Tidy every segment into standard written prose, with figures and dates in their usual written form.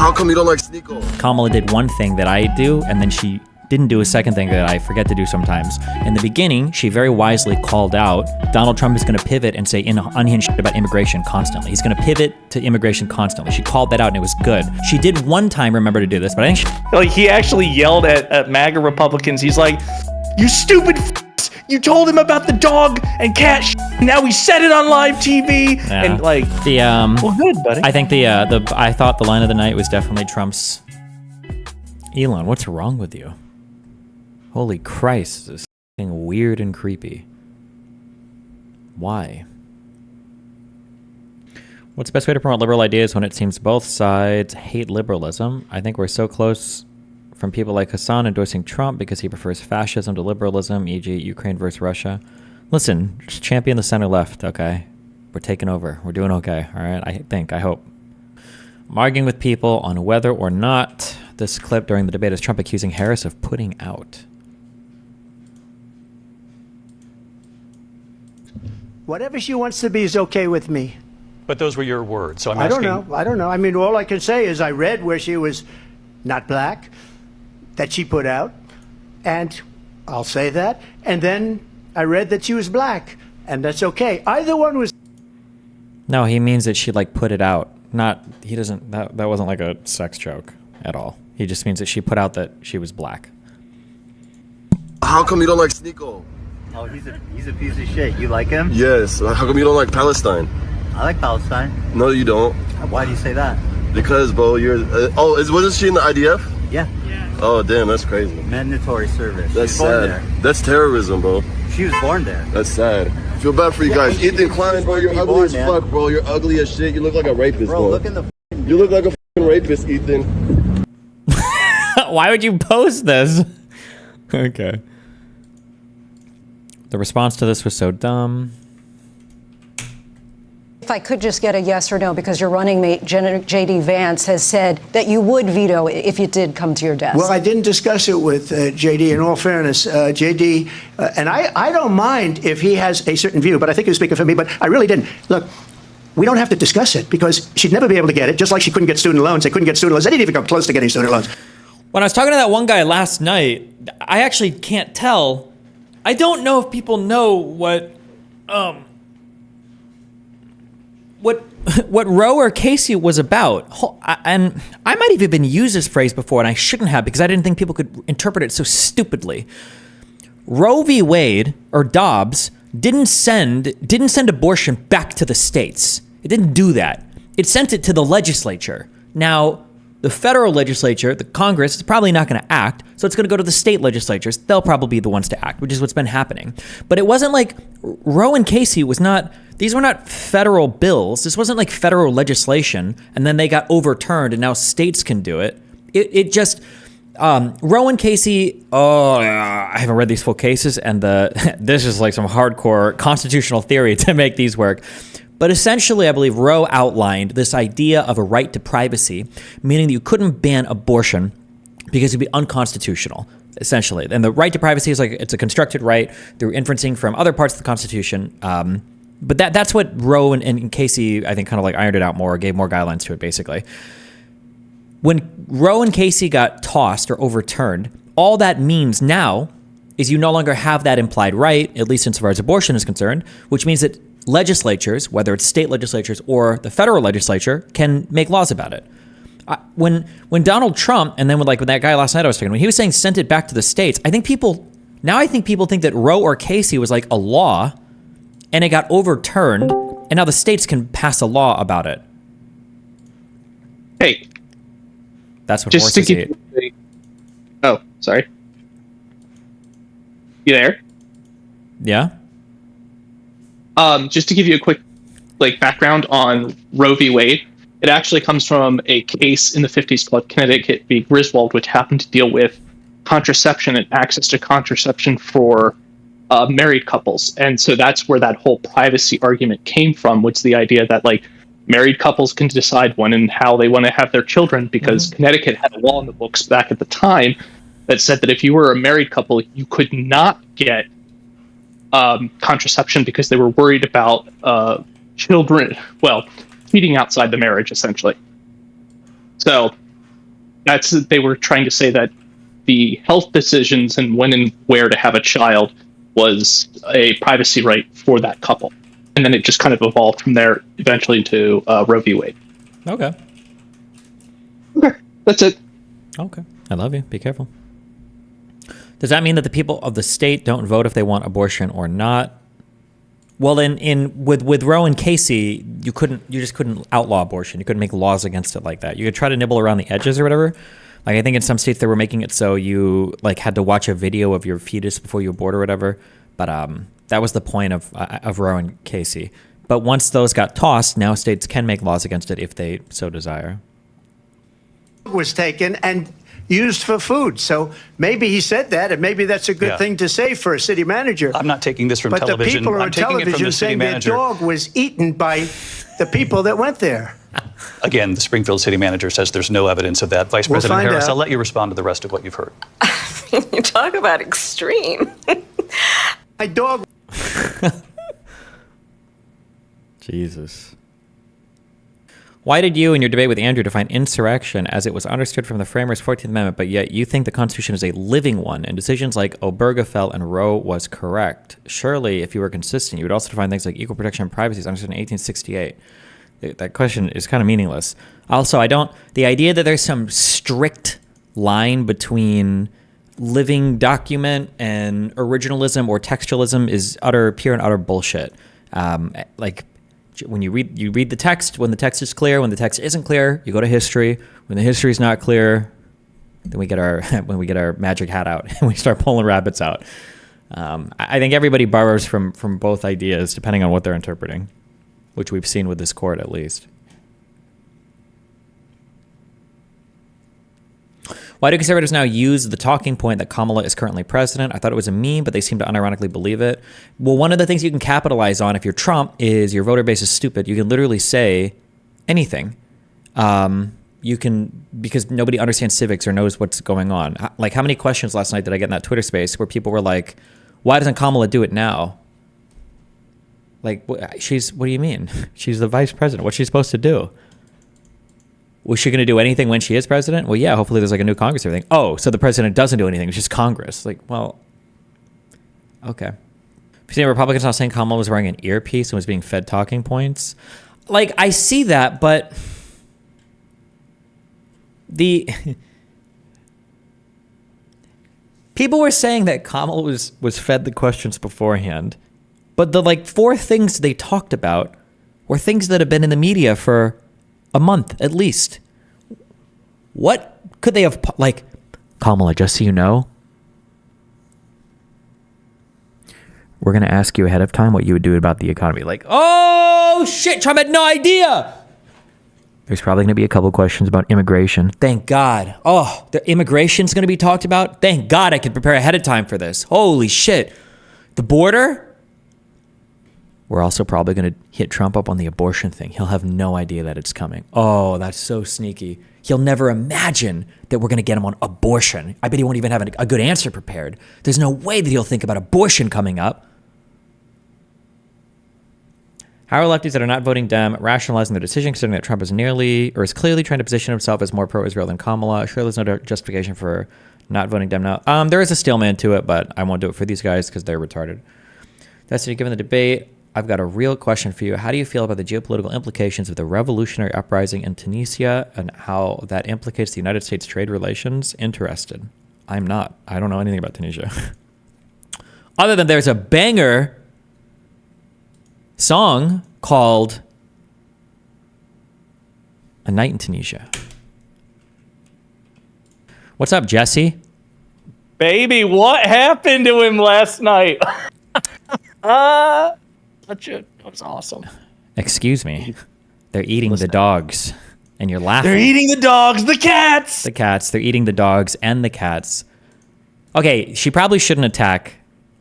How come you don't like Sneeko? Kamala did one thing that I do, and then she didn't do a second thing that I forget to do sometimes. In the beginning, she very wisely called out Donald Trump is going to pivot and say unhinged shit about immigration constantly. He's going to pivot to immigration constantly. She called that out, and it was good. She did one time remember to do this, but I think like he actually yelled at MAGA Republicans. He's like, "You stupid f***s! You told him about the dog and cat shit. Now he said it on live TV." Yeah. And like, well, good, buddy. I think I thought the line of the night was definitely Trump's. Elon, what's wrong with you? Holy Christ, this is f***ing weird and creepy. Why? What's the best way to promote liberal ideas when it seems both sides hate liberalism? I think we're so close from people like Hassan endorsing Trump because he prefers fascism to liberalism, e.g. Ukraine versus Russia. Listen, just champion the center left, okay? We're taking over. We're doing okay, all right? I hope. I'm arguing with people on whether or not this clip during the debate is Trump accusing Harris of putting out. Whatever she wants to be is okay with me. But those were your words, so I'm asking. asking. I don't know. I mean, all I can say is I read where she was not black, that she put out, and I'll say that. And then I read that she was black, and that's okay. Either one was. No, he means that she like put it out. Not he doesn't. That wasn't like a sex joke at all. He just means that she put out that she was black. How come you don't like Sneeko? Oh, he's a piece of shit. You like him? Yes. How come you don't like Palestine? I like Palestine. No, you don't. Why do you say that? Because, bro, you're. Wasn't she in the IDF? Yeah. Oh, damn, that's crazy. Mandatory service. That's She was born sad. there. That's terrorism, bro. She was born there. That's sad. I feel bad for you guys. Ethan Klein, bro, you're ugly as fuck, bro. You're ugly as shit. You look like a rapist, bro. Look in the. You look like a fucking rapist, Ethan. Why would you post this? Okay. The response to this was so dumb. If I could just get a yes or no, because your running mate, J.D. Vance, has said that you would veto it if it did come to your desk. Well, I didn't discuss it with J.D. In all fairness, J.D. And I don't mind if he has a certain view, but I think he was speaking for me, but I really didn't. Look, we don't have to discuss it because she'd never be able to get it, just like she couldn't get student loans. They couldn't get student loans. They didn't even come close to getting student loans. When I was talking to that one guy last night, I actually can't tell. I don't know if people know what Roe or Casey was about. And I might have even used this phrase before, and I shouldn't have because I didn't think people could interpret it so stupidly. Roe v. Wade or Dobbs didn't send abortion back to the states. It didn't do that. It sent it to the legislature. Now, the federal legislature, the Congress, is probably not going to act, so it's going to go to the state legislatures. They'll probably be the ones to act, which is what's been happening. But it wasn't like Roe and Casey these were not federal bills. This wasn't like federal legislation, and then they got overturned, and now states can do it. It just, Roe and Casey, I haven't read these full cases, and this is like some hardcore constitutional theory to make these work. But essentially, I believe Roe outlined this idea of a right to privacy, meaning that you couldn't ban abortion because it would be unconstitutional, essentially. And the right to privacy is like it's a constructed right through inferencing from other parts of the Constitution. But that's what Roe and Casey, I think, kind of like ironed it out more, gave more guidelines to it, basically. When Roe and Casey got tossed or overturned, all that means now is you no longer have that implied right, at least insofar as abortion is concerned, which means that legislatures, whether it's state legislatures or the federal legislature, can make laws about it. When Donald Trump, and then when that guy last night I was talking to, when he was saying sent it back to the states, I think people think that Roe or Casey was like a law, and it got overturned, and now the states can pass a law about it. Hey, that's what just horses to give eat. Oh, sorry. You there? Yeah. Just to give you a quick background on Roe v. Wade, it actually comes from a case in the 50s called Connecticut v. Griswold, which happened to deal with contraception and access to contraception for married couples. And so that's where that whole privacy argument came from, which is the idea that married couples can decide when and how they want to have their children, because Connecticut had a law in the books back at the time that said that if you were a married couple, you could not get contraception because they were worried about children, cheating outside the marriage, essentially. So they were trying to say that the health decisions and when and where to have a child was a privacy right for that couple. And then it just kind of evolved from there eventually into Roe v. Wade. Okay. Okay, that's it. Okay. I love you. Be careful. Does that mean that the people of the state don't vote if they want abortion or not? Well, with Roe and Casey, you just couldn't outlaw abortion. You couldn't make laws against it like that. You could try to nibble around the edges or whatever. Like, I think in some states they were making it so you like had to watch a video of your fetus before you abort or whatever. But that was the point of Roe and Casey. But once those got tossed, now states can make laws against it if they so desire. Was taken and used for food. So maybe he said that, and maybe that's a good thing to say for a city manager. I'm not taking this from but television. The people I'm on taking it from television the city saying manager. their dog was eaten by the people that went there. Again, the Springfield city manager says there's no evidence of that. Vice We'll President find Harris, out. I'll let you respond to the rest of what you've heard. You talk about extreme. My dog. Jesus. Why did you, in your debate with Andrew, define insurrection as it was understood from the framers' 14th Amendment, but yet you think the Constitution is a living one, and decisions like Obergefell and Roe was correct? Surely, if you were consistent, you would also define things like equal protection and privacy as understood in 1868. That question is kind of meaningless. Also, the idea that there's some strict line between living document and originalism or textualism is pure and utter bullshit. When you read the text, when the text is clear, when the text isn't clear, you go to history. When the history is not clear, then we get our magic hat out and we start pulling rabbits out. I think everybody borrows from both ideas depending on what they're interpreting, which we've seen with this court at least. Why do conservatives now use the talking point that Kamala is currently president? I thought it was a meme, but they seem to unironically believe it. Well, one of the things you can capitalize on if you're Trump is your voter base is stupid. You can literally say anything. You can, because nobody understands civics or knows what's going on. Like, how many questions last night did I get in that Twitter space where people were like, why doesn't Kamala do it now? Like, what do you mean? She's the vice president. What's she supposed to do? Was she going to do anything when she is president? Well, yeah, hopefully there's like a new Congress or everything. Oh, so the president doesn't do anything. It's just Congress. Like, well, okay. Have you seen Republicans now saying Kamala was wearing an earpiece and was being fed talking points? Like, I see that, but people were saying that Kamala was fed the questions beforehand, but the like 4 things they talked about were things that have been in the media for a month at least. What could they have, like, Kamala, just so you know, we're going to ask you ahead of time what you would do about the economy. Like, oh shit, Trump had no idea. There's probably going to be a couple questions about immigration. Thank God. Oh, the immigration's going to be talked about. Thank God I could prepare ahead of time for this. Holy shit. The border. We're also probably going to hit Trump up on the abortion thing. He'll have no idea that it's coming. Oh, that's so sneaky. He'll never imagine that we're going to get him on abortion. I bet he won't even have a good answer prepared. There's no way that he'll think about abortion coming up. How are lefties that are not voting Dem rationalizing their decision, considering that Trump is clearly trying to position himself as more pro-Israel than Kamala? Sure, there's no justification for not voting Dem now. There is a steel man to it, but I won't do it for these guys because they're retarded. Destiny, given the debate, I've got a real question for you. How do you feel about the geopolitical implications of the revolutionary uprising in Tunisia and how that implicates the United States trade relations? Interested. I'm not. I don't know anything about Tunisia. Other than there's a banger song called A Night in Tunisia. What's up, Jesse? Baby, what happened to him last night? It was awesome. Excuse me. They're eating the dogs, and you're laughing. They're eating the dogs, the cats. The cats. They're eating the dogs and the cats. Okay, she probably shouldn't attack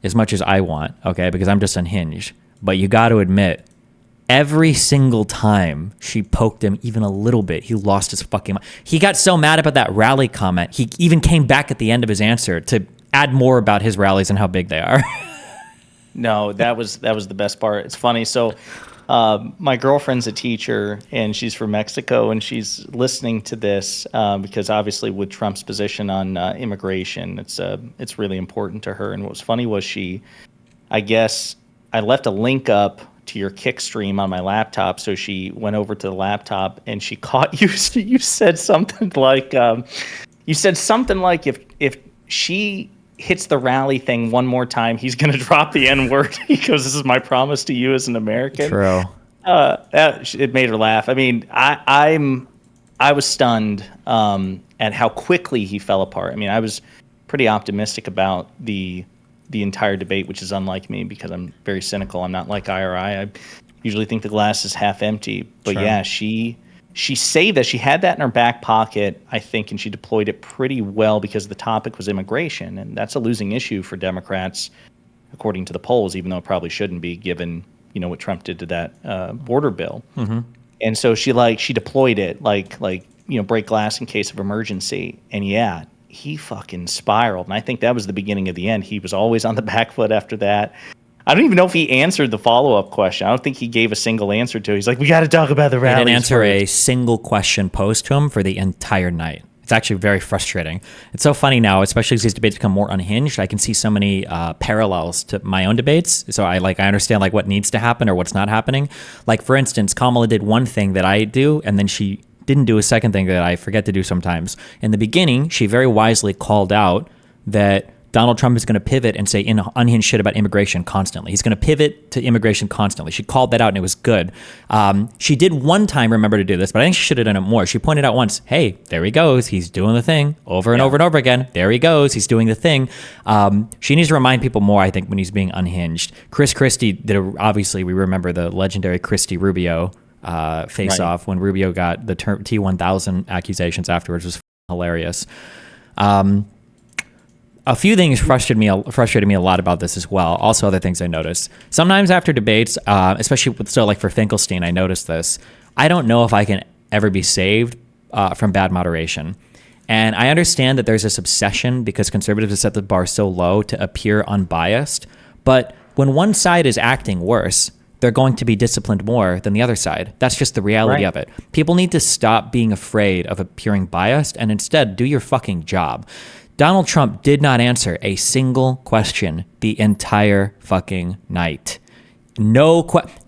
as much as I want, okay, because I'm just unhinged. But you got to admit, every single time she poked him even a little bit, he lost his fucking mind. He got so mad about that rally comment, he even came back at the end of his answer to add more about his rallies and how big they are. No, that was the best part. It's funny. So My girlfriend's a teacher, and she's from Mexico, and she's listening to this because obviously with Trump's position on immigration, it's really important to her. And what was funny was I guess I left a link up to your Kick stream on my laptop, so she went over to the laptop and she caught you. You said something like, if she hits the rally thing one more time, he's going to drop the N-word. He goes, "This is my promise to you as an American." True. It made her laugh. I mean, I was stunned at how quickly he fell apart. I mean, I was pretty optimistic about the entire debate, which is unlike me because I'm very cynical. I'm not like IRI. I usually think the glass is half empty. But Sure. yeah, she saved that. She had that in her back pocket, I think, and she deployed it pretty well because the topic was immigration, and that's a losing issue for Democrats, according to the polls, even though it probably shouldn't be, given what Trump did to that border bill. Mm-hmm. And so she deployed it like break glass in case of emergency. And yeah, he fucking spiraled. And I think that was the beginning of the end. He was always on the back foot after that. I don't even know if he answered the follow-up question. I don't think he gave a single answer to it. He's like, "We got to talk about the rallies." He didn't answer first. a single question posed to him for the entire night. It's actually very frustrating. It's so funny now, especially as these debates become more unhinged. I can see so many parallels to my own debates. So I understand what needs to happen or what's not happening. Like, for instance, Kamala did one thing that I do, and then she didn't do a second thing that I forget to do sometimes. In the beginning, she very wisely called out that Donald Trump is going to pivot and say unhinged shit about immigration constantly. He's going to pivot to immigration constantly. She called that out, and it was good. She did one time remember to do this, but I think she should have done it more. She pointed out once, "Hey, there he goes. He's doing the thing over and over and over again. There he goes. He's doing the thing." She needs to remind people more, I think, when he's being unhinged. Chris Christie obviously, we remember the legendary Christie-Rubio face-off when Rubio got the T-1000 accusations afterwards. It was hilarious. A few things frustrated me a lot about this as well. Also, other things I noticed. Sometimes after debates, especially for Finkelstein, I noticed this. I don't know if I can ever be saved from bad moderation. And I understand that there's this obsession because conservatives have set the bar so low to appear unbiased. But when one side is acting worse, they're going to be disciplined more than the other side. That's just the reality of it. People need to stop being afraid of appearing biased and instead do your fucking job. Donald Trump did not answer a single question the entire fucking night.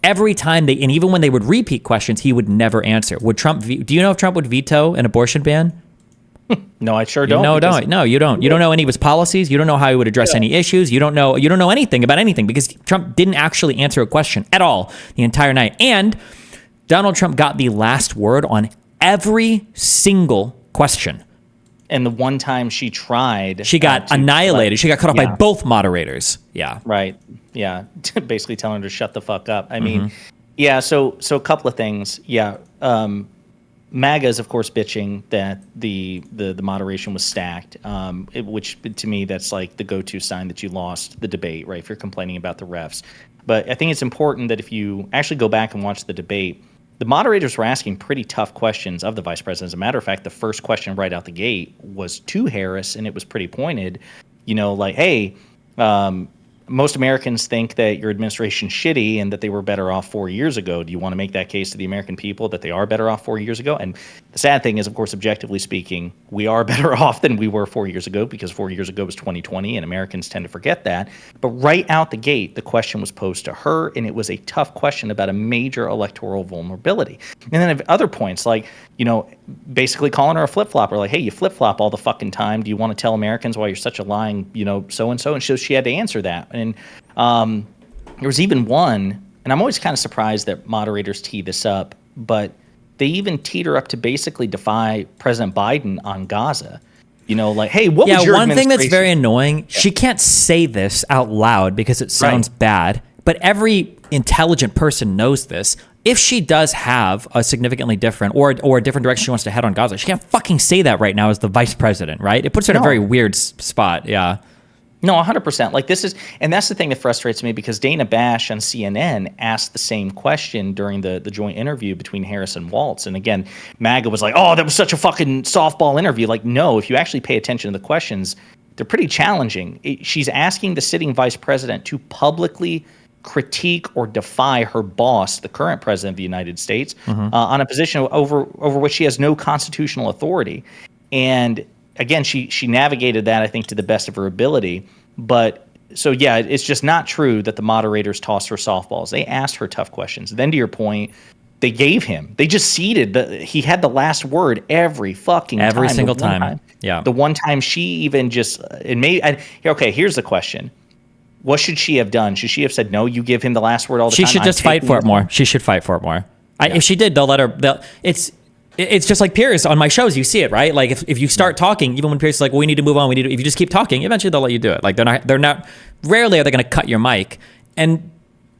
Every time and even when they would repeat questions, he would never answer. Do you know if Trump would veto an abortion ban? No, I sure don't. No, you don't. You don't know any of his policies. You don't know how he would address any issues. You don't know anything about anything because Trump didn't actually answer a question at all the entire night. And Donald Trump got the last word on every single question. And the one time she tried, she got annihilated. She got cut off by both moderators. Yeah. Right. Yeah. Basically telling her to shut the fuck up. I mean, yeah. So a couple of things. Yeah. MAGA is, of course, bitching that the moderation was stacked, which to me, that's like the go-to sign that you lost the debate, right? If you're complaining about the refs. But I think it's important that if you actually go back and watch the debate, the moderators were asking pretty tough questions of the vice president. As a matter of fact, the first question right out the gate was to Harris, and it was pretty pointed. Hey, most Americans think that your administration's shitty and that they were better off 4 years ago. Do you want to make that case to the American people that they are better off 4 years ago? And the sad thing is, of course, objectively speaking, we are better off than we were 4 years ago because 4 years ago was 2020, and Americans tend to forget that. But right out the gate, the question was posed to her, and it was a tough question about a major electoral vulnerability. And then at other points, basically calling her a flip-flopper, like, "Hey, you flip-flop all the fucking time. Do you want to tell Americans why you're such a lying, so-and-so?" And so she had to answer that. And there was even one, and I'm always kind of surprised that moderators tee this up, but they even teed her up to basically defy President Biden on Gaza. Hey, what was your one thing that's administration- very annoying, she can't say this out loud because it sounds bad, but every intelligent person knows this. If she does have a significantly different or a different direction she wants to head on Gaza, she can't fucking say that right now as the vice president, right? It puts her in a very weird spot, yeah. No, 100%. And that's the thing that frustrates me because Dana Bash on CNN asked the same question during the joint interview between Harris and Waltz. And again, MAGA was like, "Oh, that was such a fucking softball interview." No, if you actually pay attention to the questions, they're pretty challenging. She's asking the sitting vice president to publicly critique or defy her boss, the current president of the United States, on a position over which she has no constitutional authority. And again, she navigated that, I think, to the best of her ability. But so, yeah, it's just not true that the moderators tossed her softballs. They asked her tough questions. Then, to your point, they just ceded. He had the last word every single time. Yeah. The one time she even just here's the question. What should she have done? Should she have said, no, you give him the last word all the time? She should just fight for it more. She should fight for it more. If she did, they'll let her. It's just like Pierce on my shows. You see it, right? Like if you start talking, even when Pierce is like, well, we need to move on. If you just keep talking, eventually they'll let you do it. Like they're not. Rarely are they going to cut your mic, and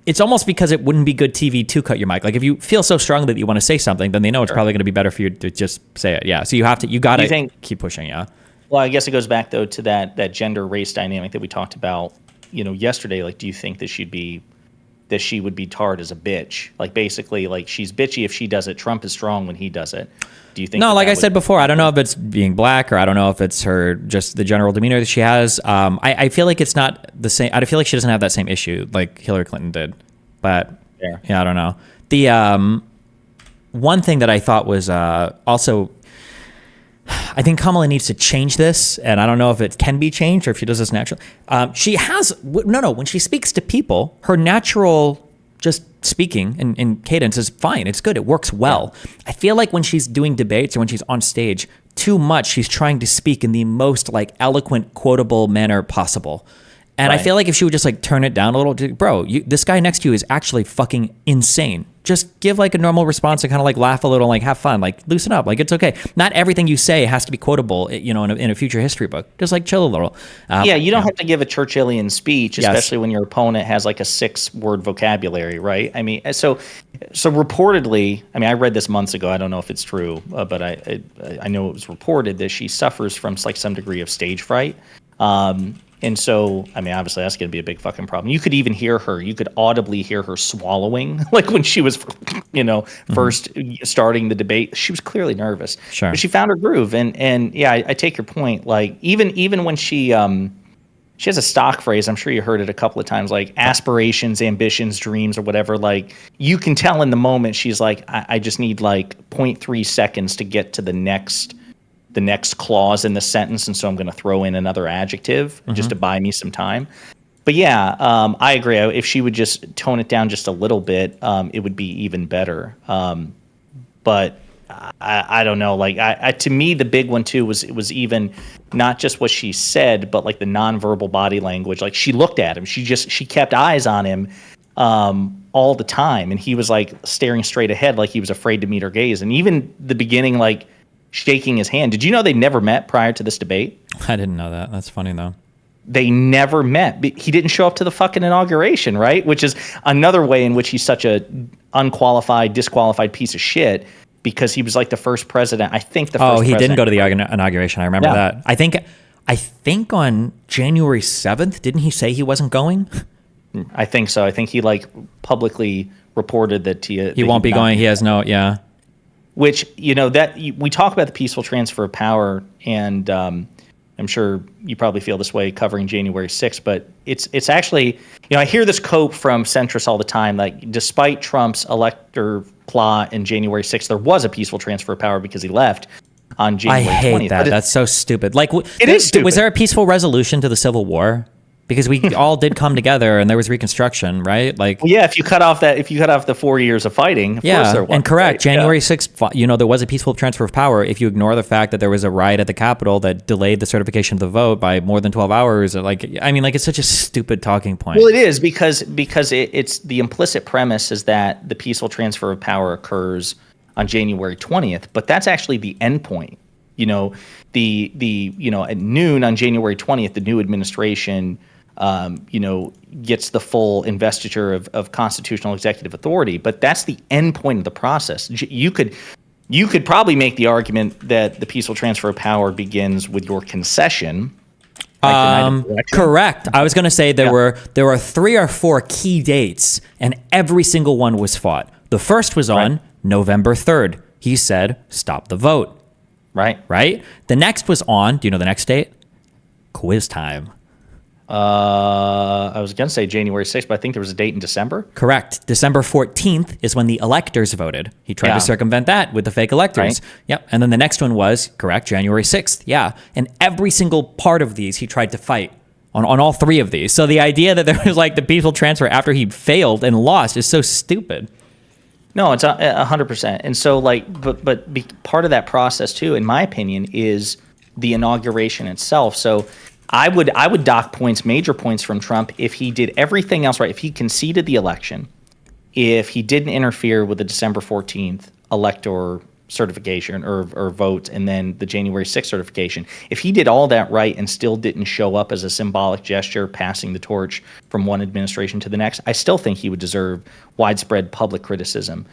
it's almost because it wouldn't be good TV to cut your mic. Like if you feel so strongly that you want to say something, then they know it's probably going to be better for you to just say it. Yeah. So you got to keep pushing. Yeah. Well, I guess it goes back though to that gender race dynamic that we talked about, yesterday. Like, do you think that she would be tarred as a bitch? Like basically, like she's bitchy if she does it. Trump is strong when he does it. Do you think? No, like I said before, I don't know if it's being black or I don't know if it's her just the general demeanor that she has. I feel like it's not the same. I feel like she doesn't have that same issue like Hillary Clinton did. But yeah, I don't know. The one thing that I thought was also, I think Kamala needs to change this, and I don't know if it can be changed or if she does this naturally. She has when she speaks to people, her natural just speaking in cadence is fine. It's good. It works well. I feel like when she's doing debates or when she's on stage, too much she's trying to speak in the most like eloquent, quotable manner possible. And I feel like if she would just like turn it down a little, bro, this guy next to you is actually fucking insane. Just give like a normal response and kind of like laugh a little, like have fun, like loosen up. Like it's okay. Not everything you say has to be quotable, in a future history book. Just like chill a little. You don't have to give a Churchillian speech, especially when your opponent has like a 6-word vocabulary, right? I mean, so reportedly, I mean, I read this months ago. I don't know if it's true, but I know it was reported that she suffers from like some degree of stage fright. And so, I mean, obviously that's going to be a big fucking problem. You could even hear her. You could audibly hear her swallowing, like when she was, first starting the debate. She was clearly nervous. Sure. But she found her groove. And yeah, I take your point. Like even when she has a stock phrase, I'm sure you heard it a couple of times, like aspirations, ambitions, dreams, or whatever. Like you can tell in the moment she's like, I just need like 0.3 seconds to get to the next clause in the sentence, and so I'm going to throw in another adjective just to buy me some time. But yeah, I agree. If she would just tone it down just a little bit, it would be even better. But I don't know. Like to me, the big one too was even not just what she said, but like the nonverbal body language. Like she looked at him. She kept eyes on him all the time, and he was like staring straight ahead, like he was afraid to meet her gaze. And even the beginning, like shaking his hand. Did you know they never met prior to this debate? I didn't know that. That's funny though. They never met. He didn't show up to the fucking inauguration, right? Which is another way in which he's such a disqualified piece of shit, because he was like the first president. I think the first. Oh, he didn't go to the inauguration. I remember that. I think on January 7th, didn't he say he wasn't going? I think so. I think he like publicly reported that he won't be going. He has no. Yeah. Which, that we talk about the peaceful transfer of power, and I'm sure you probably feel this way covering January 6th, but it's actually, I hear this quote from centrists all the time, like despite Trump's elector plot in January 6th, there was a peaceful transfer of power because he left on January 20th. I hate that. That's so stupid. Like, it is stupid. Was there a peaceful resolution to the Civil War? Because we all did come together and there was Reconstruction, right? Like, well, yeah, if you cut off the 4 years of fighting, of course there was. And correct. Right? January 6th, there was a peaceful transfer of power. If you ignore the fact that there was a riot at the Capitol that delayed the certification of the vote by more than 12 hours, it's such a stupid talking point. Well, it is because it's the implicit premise is that the peaceful transfer of power occurs on January 20th, but that's actually the end point. At noon on January 20th, the new administration gets the full investiture of constitutional executive authority, but that's the end point of the process. You could probably make the argument that the peaceful transfer of power begins with your concession. Correct. I was going to say there were 3 or 4 key dates, and every single one was fought. The first was on November 3rd. He said, "Stop the vote." Right. The next was on. Do you know the next date? Quiz time. I was going to say January 6th, but I think there was a date in December. Correct. December 14th is when the electors voted. He tried to circumvent that with the fake electors. Right. Yep. And then the next one was, correct, January 6th. Yeah. And every single part of these he tried to fight on all three of these. So the idea that there was like the peaceful transfer after he failed and lost is so stupid. No, it's 100%. And so part of that process too, in my opinion, is the inauguration itself. So I would dock major points from Trump if he did everything else right. If he conceded the election, if he didn't interfere with the December 14th elector certification or vote, and then the January 6th certification. If he did all that right and still didn't show up as a symbolic gesture, passing the torch from one administration to the next, I still think he would deserve widespread public criticism.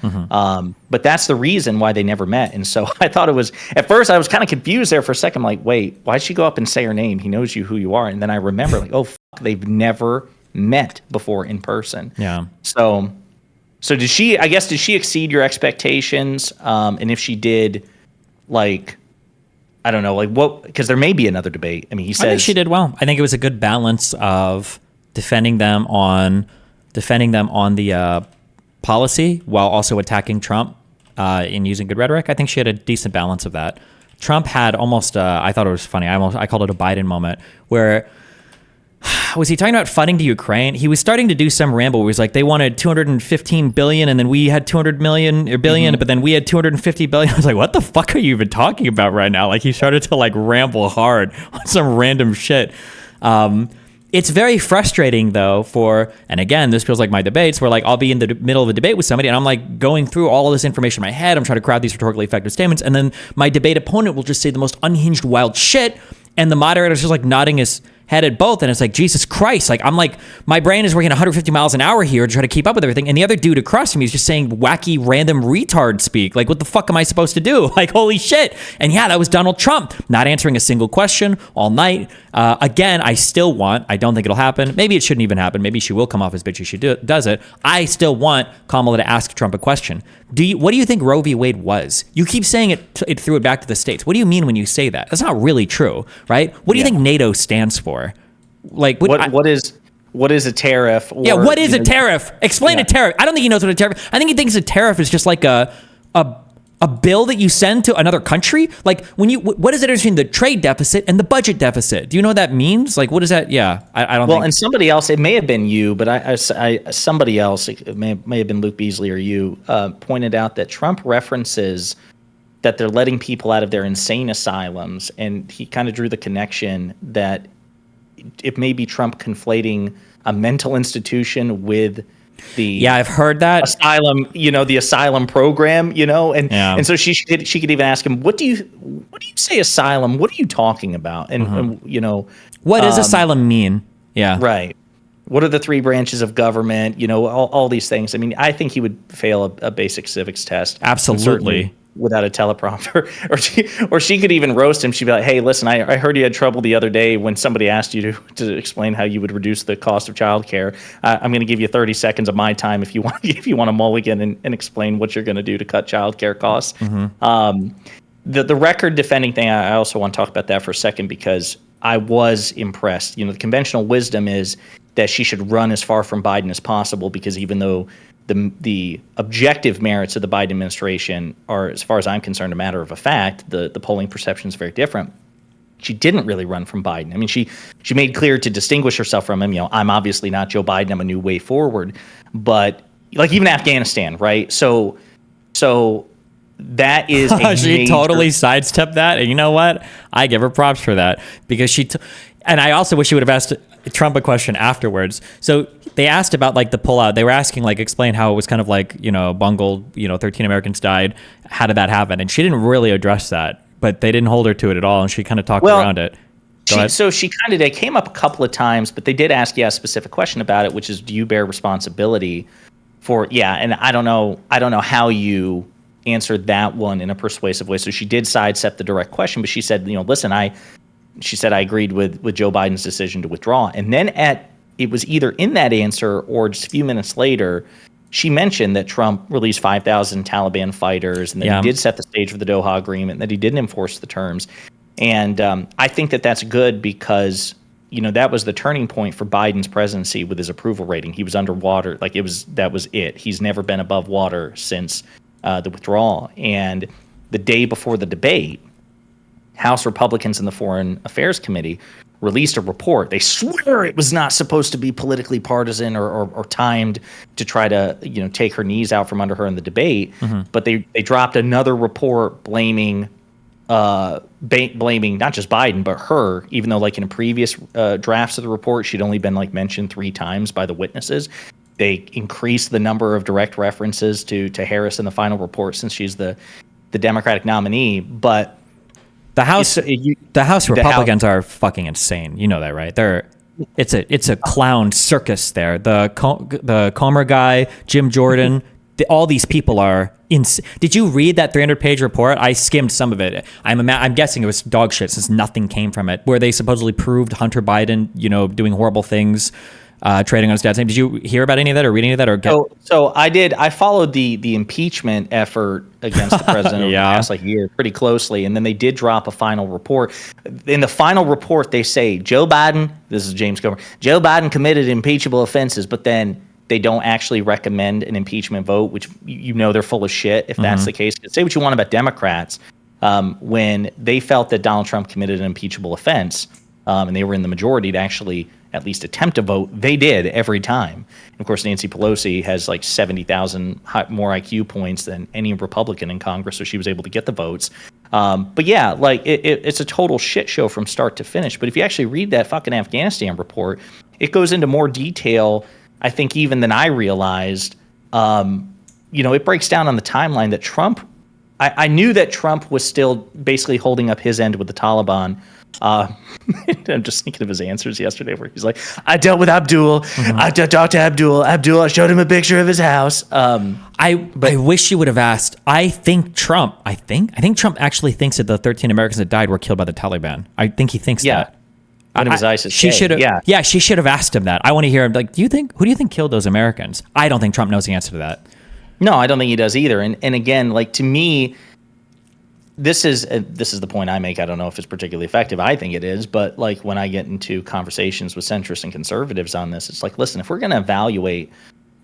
But that's the reason why they never met. And so I thought it was, at first I was kind of confused there for a second. I'm like, wait, why'd she go up and say her name? He knows who you are. And then I remember like, oh, they've never met before in person. Yeah. So did she exceed your expectations? And if she did, like, I don't know, like what, because there may be another debate. I mean, he says. I think she did well. I think it was a good balance of defending them on the policy while also attacking Trump in using good rhetoric. I think she had a decent balance of that. Trump had almost, I thought it was funny. I called it a Biden moment where, was he talking about funding to Ukraine? He was starting to do some ramble where he was like, they wanted 215 billion and then we had 200 million or billion, but then we had 250 billion. I was like, what the fuck are you even talking about right now? Like he started to like ramble hard on some random shit. It's very frustrating though and again, this feels like my debates where like I'll be in the middle of a debate with somebody and I'm like going through all of this information in my head. I'm trying to crowd these rhetorically effective statements. And then my debate opponent will just say the most unhinged wild shit. And the moderator's just like nodding his head at both. And it's like, Jesus Christ. Like, I'm like, my brain is working 150 miles an hour here to try to keep up with everything. And the other dude across from me is just saying wacky, random retard speak. Like, what the fuck am I supposed to do? Like, holy shit. And yeah, that was Donald Trump not answering a single question all night. Again, I don't think it'll happen. Maybe it shouldn't even happen. Maybe she will come off as bitchy. She does it. I still want Kamala to ask Trump a question. What do you think Roe v. Wade was? You keep saying it threw it back to the states. What do you mean when you say that? That's not really true, right? What do you think NATO stands for? Like what is a tariff? Or, what is a tariff? Explain a tariff. I don't think he knows what a tariff. I think he thinks a tariff is just like a bill that you send to another country. Like what is the difference between the trade deficit and the budget deficit? Do you know what that means? Like what is that? Yeah, I don't. Well, and somebody else, it may have been you, but somebody else, it may have been Luke Beasley or you, pointed out that Trump references that they're letting people out of their insane asylums, and he kind of drew the connection that it may be Trump conflating a mental institution with the I've heard that asylum, the asylum program, and so she could even ask him, what do you say asylum? What are you talking about? And what does asylum mean? Yeah, right. What are the three branches of government? All these things. I mean, I think he would fail a basic civics test. Absolutely. Without a teleprompter, or she could even roast him. She'd be like, "Hey, listen, I heard you had trouble the other day when somebody asked you to explain how you would reduce the cost of childcare. I'm going to give you 30 seconds of my time if you want to mulligan and explain what you're going to do to cut childcare costs." The record defending thing, I also want to talk about that for a second because I was impressed. The conventional wisdom is that she should run as far from Biden as possible because even though the objective merits of the Biden administration are, as far as I'm concerned, a matter of a fact, the polling perception is very different. She didn't really run from Biden. I mean, she made clear to distinguish herself from him. I'm obviously not Joe Biden. I'm a new way forward. But like even Afghanistan, right? So that is she totally sidestepped that. And you know what? I give her props for that because and I also wish she would have asked Trump a question afterwards. So they asked about like the pullout. They were asking like, explain how it was kind of like, bungled, 13 Americans died. How did that happen? And she didn't really address that, but they didn't hold her to it at all. And she kind of talked around it. So she kind of, it came up a couple of times, but they did ask a specific question about it, which is, do you bear responsibility for, and I don't know how you answered that one in a persuasive way. So she did sidestep the direct question, but she said, listen, she said, I agreed with Joe Biden's decision to withdraw. And then it was either in that answer or just a few minutes later, she mentioned that Trump released 5,000 Taliban fighters and that he did set the stage for the Doha Agreement, and that he didn't enforce the terms. And I think that that's good because that was the turning point for Biden's presidency with his approval rating. He was underwater. That was it. He's never been above water since the withdrawal. And the day before the debate, House Republicans in the Foreign Affairs Committee released a report. They swear it was not supposed to be politically partisan or timed to try to, take her knees out from under her in the debate. But they dropped another report blaming not just Biden, but her, even though in previous drafts of the report, she'd only been mentioned 3 times by the witnesses. They increased the number of direct references to Harris in the final report since she's the Democratic nominee. But the House Republicans are fucking insane. You know that, right? It's a clown circus there. The Comer guy, Jim Jordan, all these people are insane. Did you read that 300-page report? I skimmed some of it. I'm guessing it was dog shit since nothing came from it, where they supposedly proved Hunter Biden, doing horrible things, trading on his dad's name. Did you hear about any of that or read any of that? So I did. I followed the impeachment effort against the president over the past year pretty closely, and then they did drop a final report. In the final report, they say Joe Biden. This is James Comer. Joe Biden committed impeachable offenses, but then they don't actually recommend an impeachment vote, which they're full of shit if that's the case. Say what you want about Democrats. When they felt that Donald Trump committed an impeachable offense, and they were in the majority to actually at least attempt to vote, they did every time. And of course, Nancy Pelosi has 70,000 more IQ points than any Republican in Congress, so she was able to get the votes. But yeah, it's a total shit show from start to finish. But if you actually read that fucking Afghanistan report, it goes into more detail, I think, even than I realized. It breaks down on the timeline that Trump, I knew that Trump was still basically holding up his end with the Taliban. I'm just thinking of his answers yesterday where he's like, I dealt with Abdul. I talked to Abdul. I showed him a picture of his house. I wish you would have asked. I think Trump actually thinks that the 13 Americans that died were killed by the Taliban. I think he thinks that. When it was ISIS. She should have. Yeah, she should have asked him that. I want to hear him. Who do you think killed those Americans? I don't think Trump knows the answer to that. No, I don't think he does either. And again, to me, this is the point I make. I don't know if it's particularly effective. I think it is, but when I get into conversations with centrists and conservatives on this, it's listen, if we're going to evaluate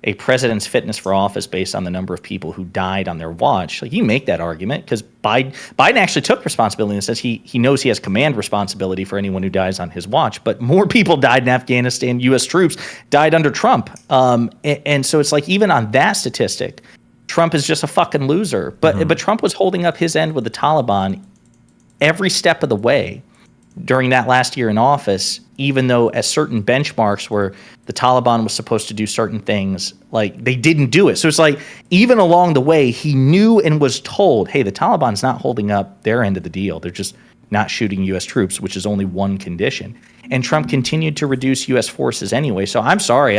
a president's fitness for office based on the number of people who died on their watch, you make that argument because Biden actually took responsibility and says he knows he has command responsibility for anyone who dies on his watch. But more people died in Afghanistan. U.S. troops died under Trump, and so it's even on that statistic, Trump is just a fucking loser. But Trump was holding up his end with the Taliban every step of the way during that last year in office, even though at certain benchmarks where the Taliban was supposed to do certain things, they didn't do it. So it's even along the way, he knew and was told, hey, the Taliban's not holding up their end of the deal. They're just not shooting U.S. troops, which is only one condition. And Trump continued to reduce U.S. forces anyway. So I'm sorry,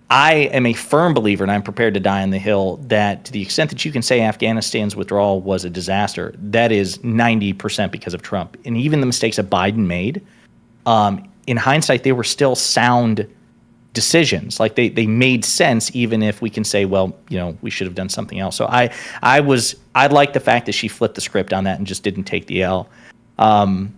I am a firm believer, and I'm prepared to die on the Hill, that to the extent that you can say Afghanistan's withdrawal was a disaster, that is 90% because of Trump. And even the mistakes that Biden made, in hindsight, they were still sound decisions. They made sense, even if we can say, well, we should have done something else. So I like the fact that she flipped the script on that and just didn't take the L. Do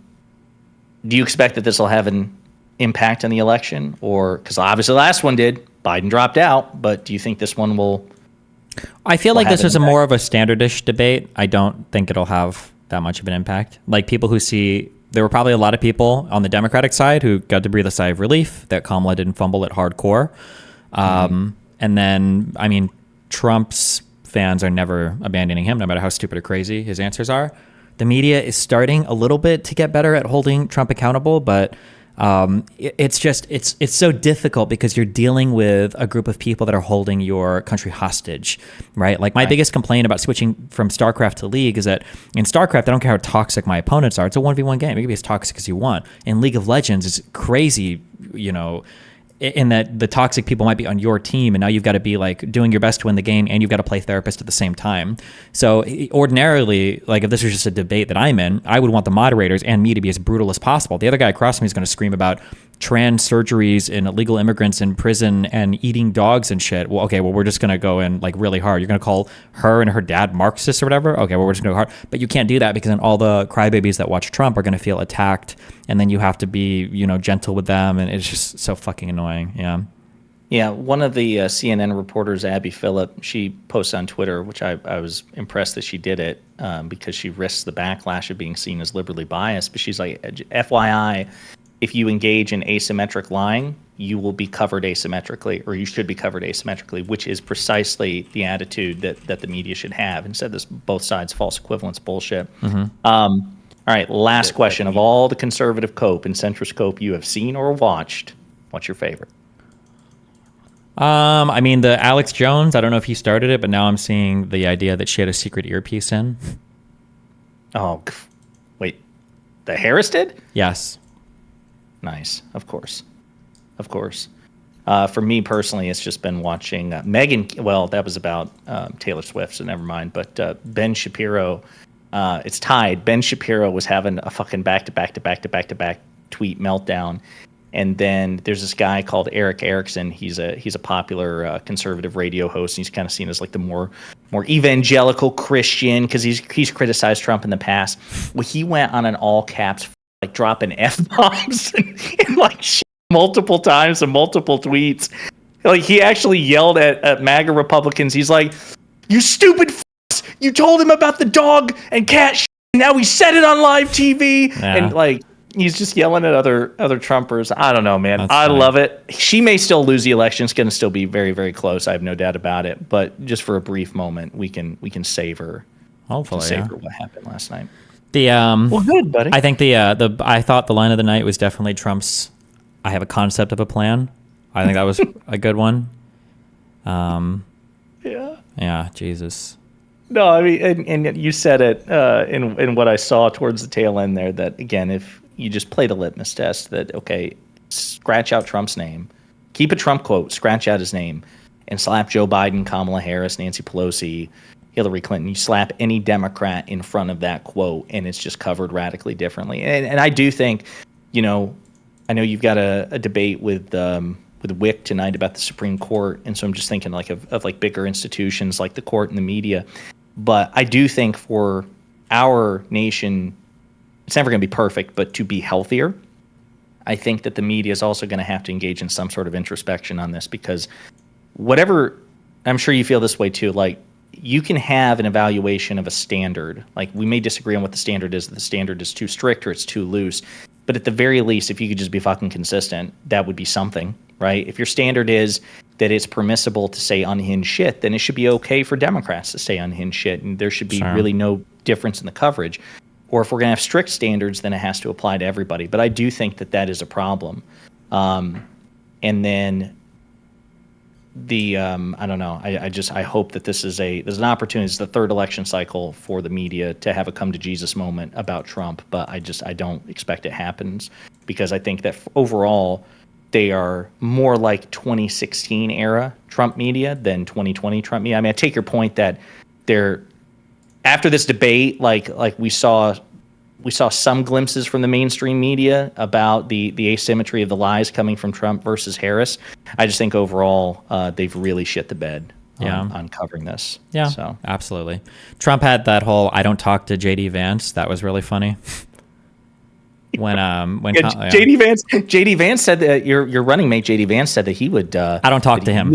you expect that this will have an impact on the election? Or, because obviously the last one did. Biden dropped out, but do you think this one will? I feel like this is more of a standardish debate. I don't think it'll have that much of an impact. People who see, there were probably a lot of people on the Democratic side who got to breathe a sigh of relief that Kamala didn't fumble it hardcore. And then, Trump's fans are never abandoning him, no matter how stupid or crazy his answers are. The media is starting a little bit to get better at holding Trump accountable, but it's so difficult because you're dealing with a group of people that are holding your country hostage, right? My biggest complaint about switching from StarCraft to League is that in StarCraft, I don't care how toxic my opponents are. It's a 1v1 game. You can be as toxic as you want. In League of Legends, it's crazy, in that the toxic people might be on your team, and now you've got to be doing your best to win the game, and you've got to play therapist at the same time. So ordinarily, if this was just a debate that I'm in, I would want the moderators and me to be as brutal as possible. The other guy across from me is going to scream about trans surgeries and illegal immigrants in prison and eating dogs and shit. Well, okay, well, we're just going to go in like really hard. You're going to call her and her dad Marxists or whatever? Okay, well, we're just going to go hard. But you can't do that because then all the crybabies that watch Trump are going to feel attacked. And then you have to be, gentle with them. And it's just so fucking annoying. Yeah. Yeah, one of the CNN reporters, Abby Phillip, she posts on Twitter, which I was impressed that she did it because she risks the backlash of being seen as liberally biased. But she's like, FYI, if you engage in asymmetric lying, you will be covered asymmetrically, or you should be covered asymmetrically, which is precisely the attitude that the media should have. And said this both sides false equivalence bullshit. All right, last question. Of all the conservative cope and centrist cope you have seen or watched, what's your favorite? I mean, the Alex Jones, I don't know if he started it, but now I'm seeing the idea that she had a secret earpiece in. Oh, wait. The Harris did? Yes. Nice. Of course. For me personally, it's just been watching Megan. Well, that was about Taylor Swift, so never mind. But Ben Shapiro, it's tied. Ben Shapiro was having a fucking back-to-back tweet meltdown. And then there's this guy called Eric Erickson. He's a popular conservative radio host. And he's kind of seen as like the more evangelical Christian because he's criticized Trump in the past. Well, he went on an all caps like dropping F-bombs and like shit multiple times and multiple tweets. Like he actually yelled at MAGA Republicans. He's like, "You stupid f***s! You told him about the dog and cat shit. And now he said it on live TV." Yeah. And like. He's just yelling at other Trumpers. I don't know, man. That's I funny. love it. She may still lose the election. It's going to still be very, very close. I have no doubt about it. But just for a brief moment, we can savor. Hopefully, savor what happened last night. Well, good, buddy. I think I thought the line of the night was definitely Trump's. I have a concept of a plan. I think that was a good one. Yeah. Jesus. No, I mean, and you said it in what I saw towards the tail end there. That again, if you just play the litmus test, that okay, scratch out Trump's name, keep a Trump quote, scratch out his name, and slap Joe Biden, Kamala Harris, Nancy Pelosi, Hillary Clinton. You slap any Democrat in front of that quote, and it's just covered radically differently. And I do think, I know you've got a debate with Wick tonight about the Supreme Court, and so I'm just thinking like of like bigger institutions like the court and the media. But I do think for our nation, it's never going to be perfect, but to be healthier, I think that the media is also going to have to engage in some sort of introspection on this because whatever, I'm sure you feel this way too, like you can have an evaluation of a standard. Like we may disagree on what the standard is, that the standard is too strict or it's too loose. But at the very least, if you could just be fucking consistent, that would be something, right? If your standard is that it's permissible to say unhinged shit, then it should be okay for Democrats to say unhinged shit, and there should be really no difference in the coverage. Or if we're going to have strict standards, then it has to apply to everybody. But I do think that is a problem. And then I don't know. I hope that there's an opportunity. It's the third election cycle for the media to have a come to Jesus moment about Trump, but I don't expect it happens because I think that overall they are more like 2016 era Trump media than 2020 Trump media. I mean, I take your point that they're after this debate, like we saw some glimpses from the mainstream media about the asymmetry of the lies coming from Trump versus Harris. I just think overall they've really shit the bed on covering this. Yeah, so absolutely. Trump had that whole "I don't talk to JD Vance." That was really funny. JD Vance said that your running mate JD Vance said that he would. I don't talk to him.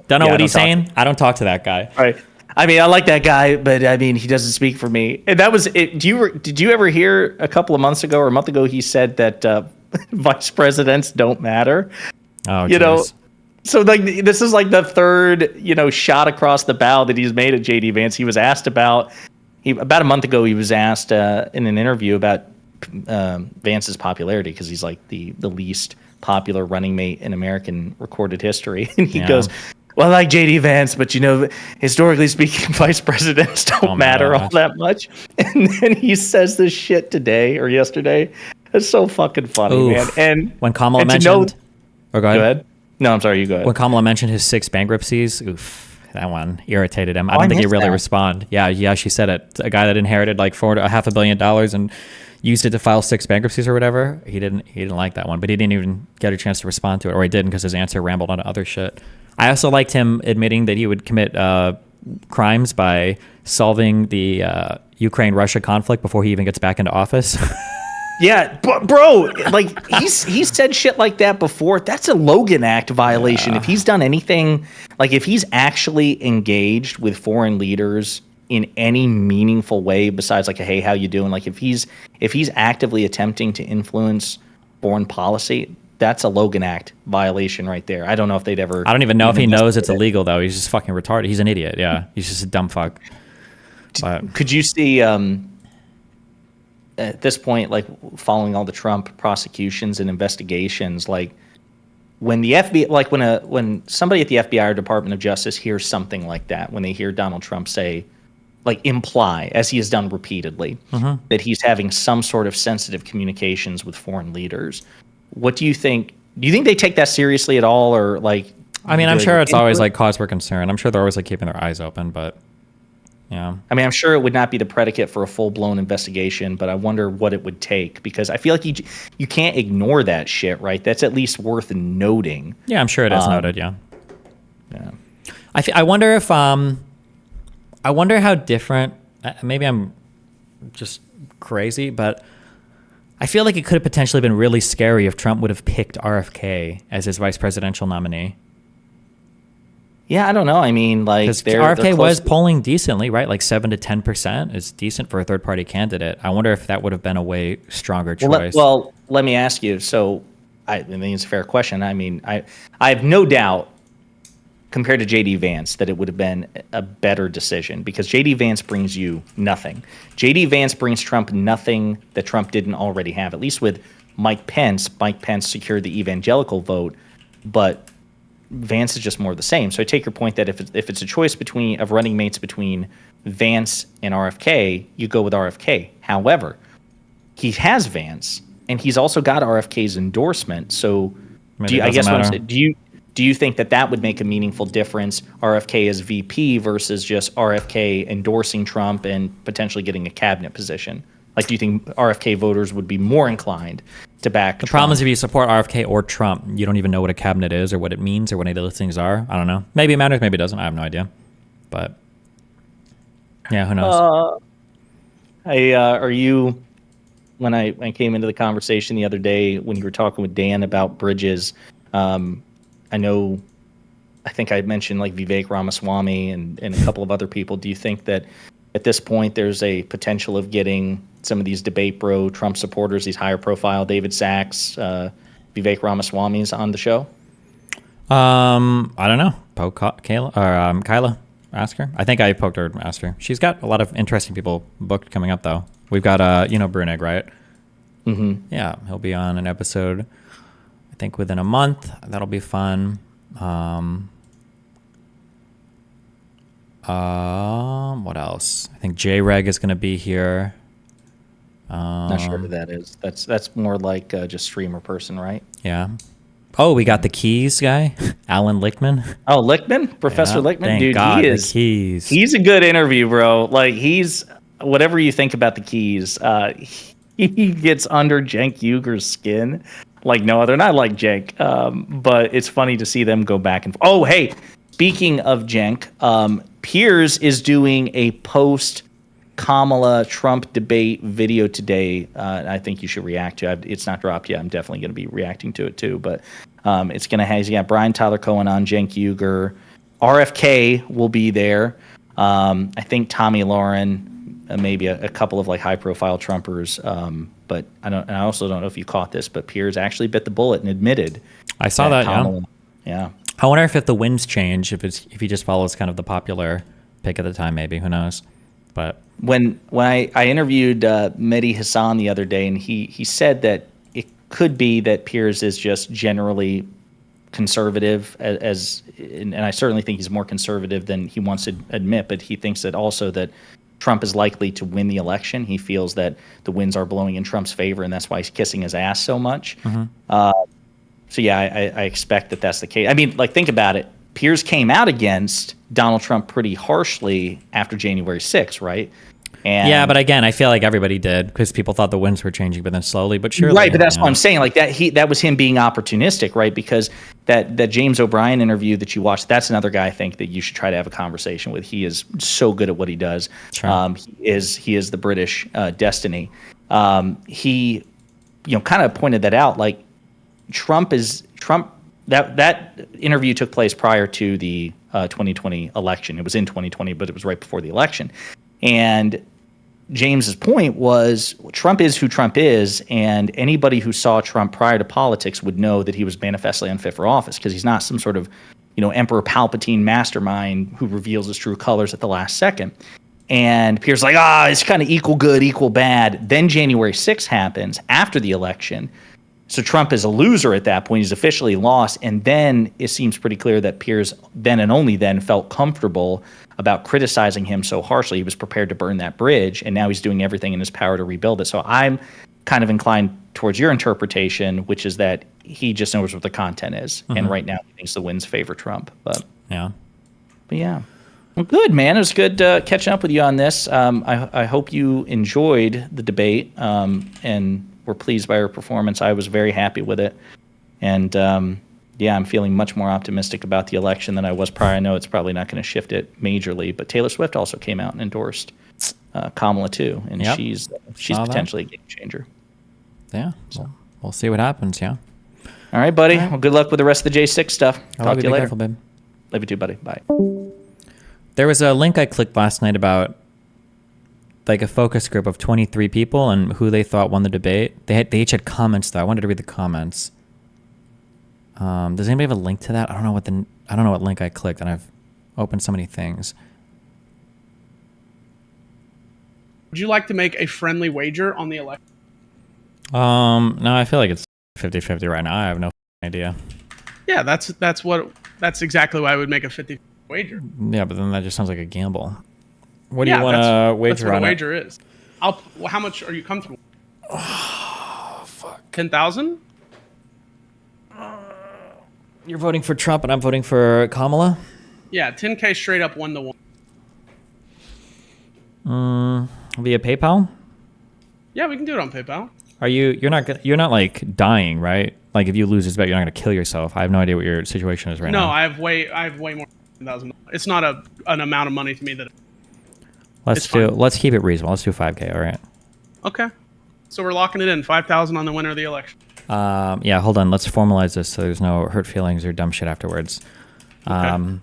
Don't know what he's saying. I don't talk to that guy. All right. I mean, I like that guy, but I mean, he doesn't speak for me. And that was it. Did you ever hear a couple of months ago or a month ago he said that vice presidents don't matter? Oh, so like this is like the third shot across the bow that he's made at JD Vance. He was asked about a month ago. He was asked in an interview about Vance's popularity because he's like the least popular running mate in American recorded history, and he goes, "Well, I like JD Vance, but historically speaking, vice presidents don't matter all that much." And then he says this shit today or yesterday. It's so fucking funny, man. And when Kamala mentioned, go ahead. No, I'm sorry. You go ahead. When Kamala mentioned his 6 bankruptcies, that one irritated him. I don't think he really responded. Yeah, she said it. A guy that inherited like $500 million and used it to file 6 bankruptcies or whatever. He didn't like that one, but he didn't even get a chance to respond to it, or he didn't because his answer rambled on other shit. I also liked him admitting that he would commit crimes by solving the Ukraine-Russia conflict before he even gets back into office. Yeah, bro, like he's said shit like that before. That's a Logan Act violation. If he's done anything, like if he's actually engaged with foreign leaders in any meaningful way besides like a hey, how you doing? Like if he's actively attempting to influence foreign policy, that's a Logan Act violation right there. I don't know if they'd ever. I don't even know if he knows it's illegal though. He's just fucking retarded. He's an idiot. Yeah, he's just a dumb fuck. But could you see at this point, like following all the Trump prosecutions and investigations, like when the FBI, like when somebody at the FBI or Department of Justice hears something like that, when they hear Donald Trump say, like imply, as he has done repeatedly, that he's having some sort of sensitive communications with foreign leaders, what do you think? Do you think they take that seriously at all, or like? I mean, I'm sure it's always like cause for concern. I'm sure they're always like keeping their eyes open, but. Yeah. I mean, I'm sure it would not be the predicate for a full-blown investigation, but I wonder what it would take, because I feel like you can't ignore that shit, right? That's at least worth noting. Yeah, I'm sure it is noted, yeah. Yeah. I wonder if I wonder how different, maybe I'm just crazy, but I feel like it could have potentially been really scary if Trump would have picked RFK as his vice presidential nominee. Yeah, I don't know. I mean, like, RFK was polling decently, right? Like 7 to 10% is decent for a third-party candidate. I wonder if that would have been a way stronger choice. Well, let me ask you. So, I think it's a fair question. I mean, I have no doubt, compared to J.D. Vance, that it would have been a better decision, because J.D. Vance brings you nothing. J.D. Vance brings Trump nothing that Trump didn't already have. At least with Mike Pence secured the evangelical vote, but Vance is just more the same. So I take your point that if it's a choice of running mates between Vance and RFK, you go with RFK. However, he has Vance, and he's also got RFK's endorsement. So do you think that would make a meaningful difference, RFK as VP versus just RFK endorsing Trump and potentially getting a cabinet position? Like, do you think RFK voters would be more inclined to back Trump? The problem is if you support RFK or Trump, you don't even know what a cabinet is or what it means or what any of those things are. I don't know. Maybe it matters, maybe it doesn't. I have no idea. But, yeah, who knows? Are you, when I came into the conversation the other day when you were talking with Dan about bridges, I think I mentioned like Vivek Ramaswamy and a couple of other people. Do you think that at this point there's a potential of getting some of these debate bro Trump supporters, these higher profile David Sachs, Vivek Ramaswamy's on the show? I don't know. Poke Kyla, ask her. I think I poked her, asked her. She's got a lot of interesting people booked coming up though. We've got Brunig, right? Mm-hmm. Yeah, he'll be on an episode, I think within a month. That'll be fun. What else? I think J-Reg is going to be here. Not sure who that is. That's more like just streamer person, right? Yeah. Oh, we got the Keys guy, Alan Lichtman. Oh, Lichtman? Professor Lichtman? Thank Dude, God, he is. The Keys. He's a good interview, bro. Like, whatever you think about the Keys, he gets under Cenk Uger's skin like no other. And I like Cenk, but it's funny to see them go back and forth. Oh, hey, speaking of Cenk, Piers is doing a post Kamala Trump debate video today. I think you should react to it. It's not dropped yet. I'm definitely going to be reacting to it too. But it's going to have Brian Tyler Cohen on, Cenk Uygur, RFK will be there. I think Tommy Lauren, maybe a couple of like high profile Trumpers. But I also don't know if you caught this, but Piers actually bit the bullet and admitted. I saw that. Kamala, yeah. I wonder if the winds change, if he just follows kind of the popular pick at the time, maybe. Who knows? But when I interviewed Mehdi Hassan the other day, and he said that it could be that Piers is just generally conservative, and I certainly think he's more conservative than he wants to admit, but he thinks that also that Trump is likely to win the election. He feels that the winds are blowing in Trump's favor, and that's why he's kissing his ass so much. Mm-hmm. So yeah, I expect that that's the case. I mean, like, think about it. Piers came out against Donald Trump pretty harshly after January 6th, right? And yeah, but again, I feel like everybody did because people thought the winds were changing, but then slowly but surely. Right, but that's what I'm saying. Like that was him being opportunistic, right? Because that James O'Brien interview that you watched, that's another guy I think that you should try to have a conversation with. He is so good at what he does. Sure. He is the British destiny. He, kind of pointed that out. Like Trump. That interview took place prior to the 2020 election. It was in 2020, but it was right before the election. And James's point was Trump is who Trump is, and anybody who saw Trump prior to politics would know that he was manifestly unfit for office because he's not some sort of, Emperor Palpatine mastermind who reveals his true colors at the last second. And Pierre's like, it's kind of equal good, equal bad. Then January 6th happens after the election. So Trump is a loser at that point. He's officially lost. And then it seems pretty clear that Pierce then and only then felt comfortable about criticizing him so harshly. He was prepared to burn that bridge. And now he's doing everything in his power to rebuild it. So I'm kind of inclined towards your interpretation, which is that he just knows what the content is. And right now he thinks the winds favor Trump. But yeah. Well, good, man. It was good catching up with you on this. I hope you enjoyed the debate and were pleased by her performance. I was very happy with it. And I'm feeling much more optimistic about the election than I was prior. I know it's probably not going to shift it majorly, but Taylor Swift also came out and endorsed Kamala too. And she's potentially a game changer. Yeah. We'll see what happens. Yeah. All right, buddy. Well, good luck with the rest of the J6 stuff. Talk to you later. Careful, babe. Love you too, buddy. Bye. There was a link I clicked last night about like a focus group of 23 people and who they thought won the debate. They each had comments though. I wanted to read the comments. Does anybody have a link to that? I don't know what link I clicked, and I've opened so many things. Would you like to make a friendly wager on the election? No, I feel like it's 50-50 right now. I have no idea. Yeah, that's exactly why I would make a 50 wager. Yeah, but then that just sounds like a gamble. What do you want to wager on? That's what a wager is. How much are you comfortable? Oh, fuck. 10,000? You're voting for Trump and I'm voting for Kamala? Yeah, 10K straight up 1-1. Via PayPal? Yeah, we can do it on PayPal. You're not like dying, right? Like if you lose this bet, you're not going to kill yourself. I have no idea what your situation is right now. No, I have way more than $10,000. It's not an amount of money to me that. Let's keep it reasonable. Let's do 5K. All right. Okay. So we're locking it in 5,000 on the winner of the election. Yeah. Hold on. Let's formalize this so there's no hurt feelings or dumb shit afterwards. Okay.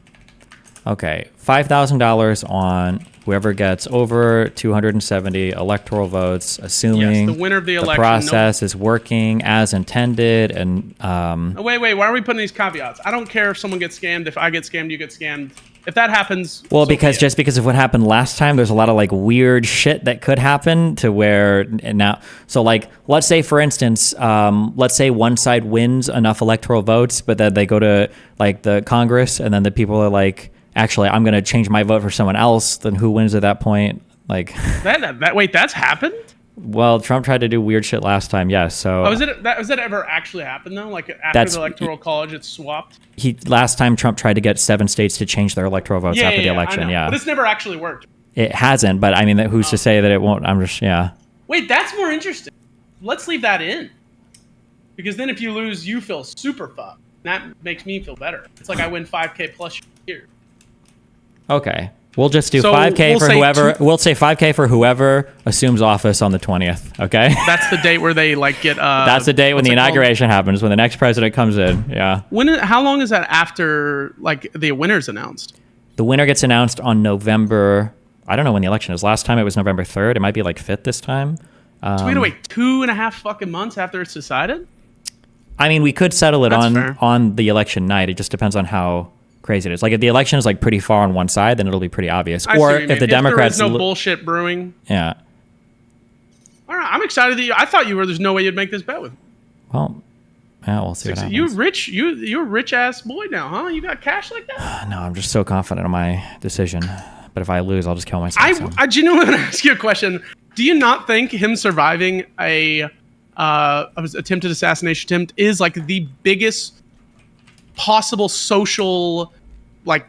$5,000 on whoever gets over 270 electoral votes, assuming the winner of the election, process is working as intended. And wait. Why are we putting these caveats? I don't care if someone gets scammed. If I get scammed, you get scammed. If that happens, well, just because of what happened last time, there's a lot of like weird shit that could happen to where now. So like, let's say for instance, let's say one side wins enough electoral votes, but then they go to like the Congress, and then the people are like, actually, I'm going to change my vote for someone else. Then who wins at that point? Like that's happened. Well, Trump tried to do weird shit last time, yes. So was that ever actually happened though? Like after the electoral college, it's swapped. Last time Trump tried to get 7 states to change their electoral votes after the election. Yeah, but it's never actually worked. It hasn't, but I mean, who's to say that it won't? I'm just Wait, that's more interesting. Let's leave that in, because then if you lose, you feel super fucked. That makes me feel better. It's like I win 5K plus here. Okay. We'll just do 5K for whoever. We'll say 5K for whoever assumes office on the 20th. Okay. That's the date where they like get. That's the date when the inauguration happens, when the next president comes in. Yeah. How long is that after like the winner's announced? The winner gets announced on November. I don't know when the election is. Last time it was November 3rd. It might be like 5th this time. So we had to wait 2.5 fucking months after it's decided. I mean, we could settle it on the election night. It just depends on how crazy it is. Like if the election is like pretty far on one side, then it'll be pretty obvious. Or if the Democrats, there is no bullshit brewing. Yeah. All right, I'm excited that I thought there's no way you'd make this bet with me. Well, yeah, we'll see what happens. You're a rich ass boy now, huh? You got cash like that? No, I'm just so confident in my decision. But if I lose, I'll just kill myself. I genuinely want to ask you a question. Do you not think him surviving a attempted assassination attempt is like the biggest possible social like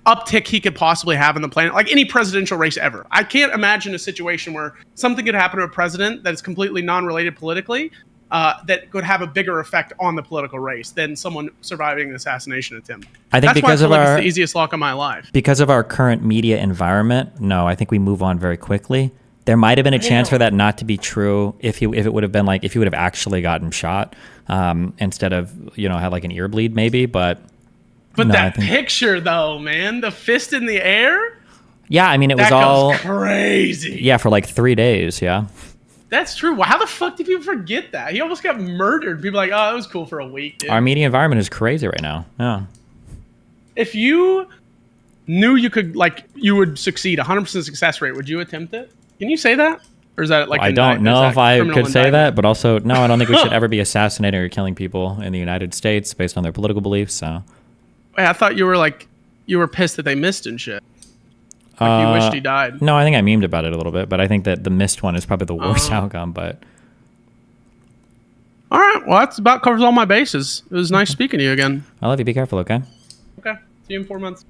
uptick he could possibly have in the planet, like any presidential race ever. I can't imagine a situation where something could happen to a president that is completely non-related politically, that could have a bigger effect on the political race than someone surviving an assassination attempt. I think That's because why I of feel like our it's the easiest lock of my life. because of our current media environment, no, I think we move on very quickly. There might have been a chance for that not to be true if it would have been like if he would have actually gotten shot instead of had like an ear bleed maybe, but no, that picture though, man, the fist in the air. Yeah, I mean it was That all goes crazy. Yeah, for like 3 days. Yeah. That's true. Well, how the fuck did people forget that? He almost got murdered. People are like, oh, it was cool for a week, dude. Our media environment is crazy right now. Yeah. If you knew you would succeed, 100% success rate, would you attempt it? Can you say that? Or is that like I don't know if I could say indictment? that, but also no, I don't think we should ever be assassinating or killing people in the United States based on their political beliefs. So. Wait, I thought you were pissed that they missed and shit. Like you wished he died. No, I think I memed about it a little bit, but I think that the missed one is probably the worst outcome. But all right, well, that's about covers all my bases. It was nice speaking to you again. I love you. Be careful, okay? Okay, see you in 4 months.